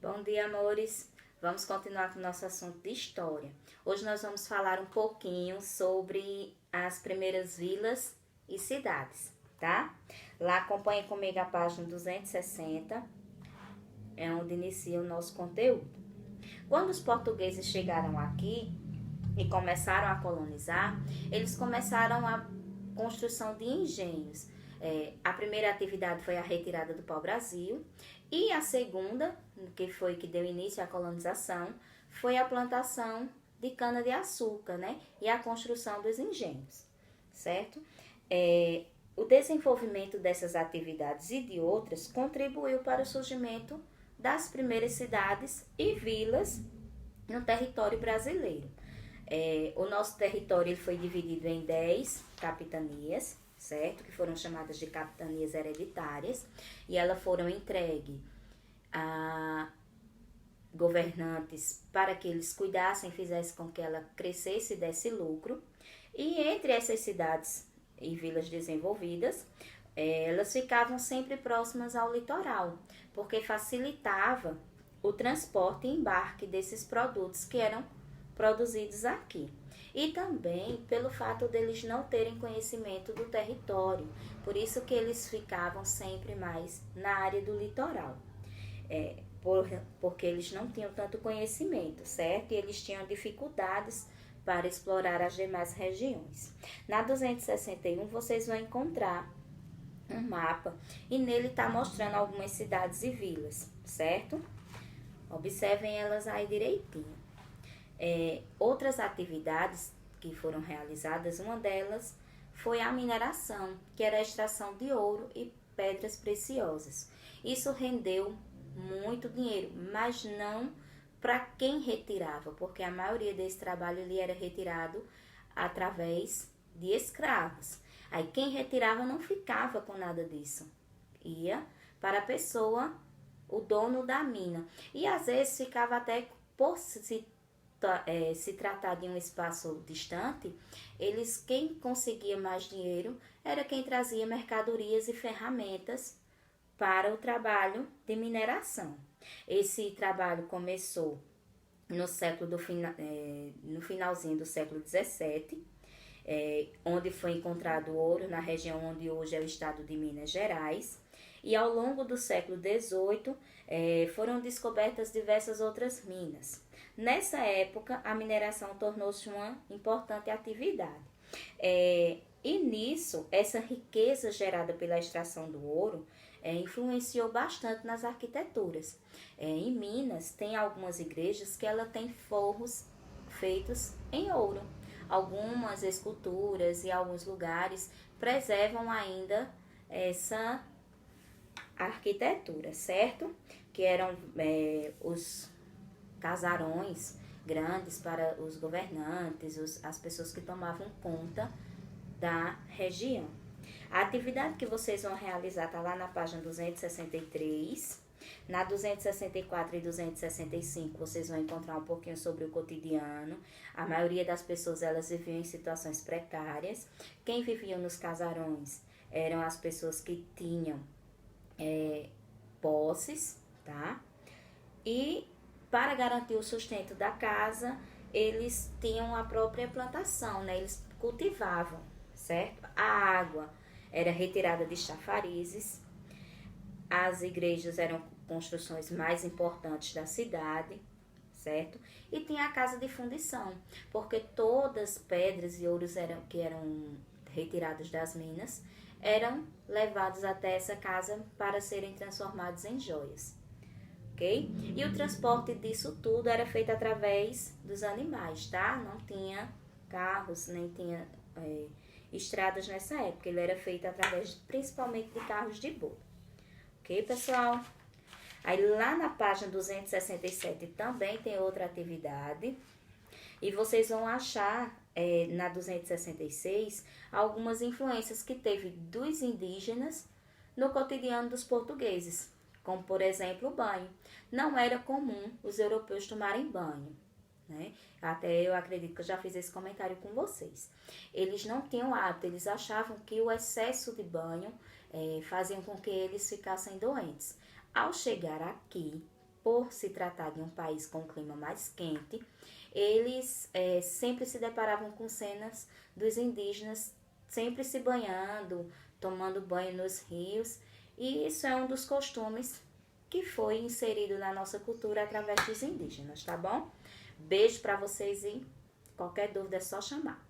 Bom dia, amores! Vamos continuar com o nosso assunto de história. Hoje nós vamos falar um pouquinho sobre as primeiras vilas e cidades, tá? Lá acompanhe comigo a página 260, é onde inicia o nosso conteúdo. Quando os portugueses chegaram aqui e começaram a colonizar, eles começaram a construção de engenhos. A primeira atividade foi a retirada do pau-brasil e a segunda, que foi que deu início à colonização, foi a plantação de cana-de-açúcar, né? E a construção dos engenhos, certo? O desenvolvimento dessas atividades e de outras contribuiu para o surgimento das primeiras cidades e vilas no território brasileiro. O nosso território ele foi dividido em 10 capitanias, certo? Que foram chamadas de capitanias hereditárias, e elas foram entregues a governantes para que eles cuidassem, fizessem com que ela crescesse e desse lucro. E entre essas cidades e vilas desenvolvidas, elas ficavam sempre próximas ao litoral, porque facilitava o transporte e embarque desses produtos que eram produzidos aqui. E também pelo fato deles não terem conhecimento do território, por isso que eles ficavam sempre mais na área do litoral, porque eles não tinham tanto conhecimento, certo? E eles tinham dificuldades para explorar as demais regiões. Na 261 vocês vão encontrar um mapa e nele está mostrando algumas cidades e vilas, certo? Observem elas aí direitinho. Outras atividades que foram realizadas, uma delas foi a mineração, que era a extração de ouro e pedras preciosas. Isso rendeu muito dinheiro, mas não para quem retirava, porque a maioria desse trabalho ele era retirado através de escravos. Aí quem retirava não ficava com nada disso, ia para a pessoa, o dono da mina. E às vezes ficava até por se tratar de um espaço distante, quem conseguia mais dinheiro era quem trazia mercadorias e ferramentas para o trabalho de mineração. Esse trabalho começou no finalzinho do século XVII, onde foi encontrado ouro na região onde hoje é o estado de Minas Gerais, e ao longo do século XVIII foram descobertas diversas outras minas. Nessa época, a mineração tornou-se uma importante atividade. E nisso, essa riqueza gerada pela extração do ouro influenciou bastante nas arquiteturas. Em Minas, tem algumas igrejas que ela tem forros feitos em ouro. Algumas esculturas e alguns lugares preservam ainda essa arquitetura, certo? Que eram os casarões grandes para os governantes, as pessoas que tomavam conta da região. A atividade que vocês vão realizar está lá na página 263. Na 264 e 265 vocês vão encontrar um pouquinho sobre o cotidiano. A maioria das pessoas elas viviam em situações precárias. Quem vivia nos casarões eram as pessoas que tinham posses, tá? E para garantir o sustento da casa, eles tinham a própria plantação, né? Eles cultivavam, certo? A água era retirada de chafarizes. As igrejas eram construções mais importantes da cidade, certo? E tinha a casa de fundição, porque todas as pedras e ouros que eram retirados das minas eram levados até essa casa para serem transformados em joias. Ok? E o transporte disso tudo era feito através dos animais, tá? Não tinha carros, nem tinha estradas nessa época. Ele era feito através principalmente de carros de boi. Ok, pessoal? Aí lá na página 267 também tem outra atividade. E vocês vão achar na 266 algumas influências que teve dos indígenas no cotidiano dos portugueses, como por exemplo o banho. Não era comum os europeus tomarem banho, né? Até eu acredito que eu já fiz esse comentário com vocês. Eles não tinham hábito, eles achavam que o excesso de banho fazia com que eles ficassem doentes. Ao chegar aqui, por se tratar de um país com um clima mais quente, eles sempre se deparavam com cenas dos indígenas sempre se banhando, tomando banho nos rios, e isso é um dos costumes que foi inserido na nossa cultura através dos indígenas, tá bom? Beijo para vocês e qualquer dúvida é só chamar.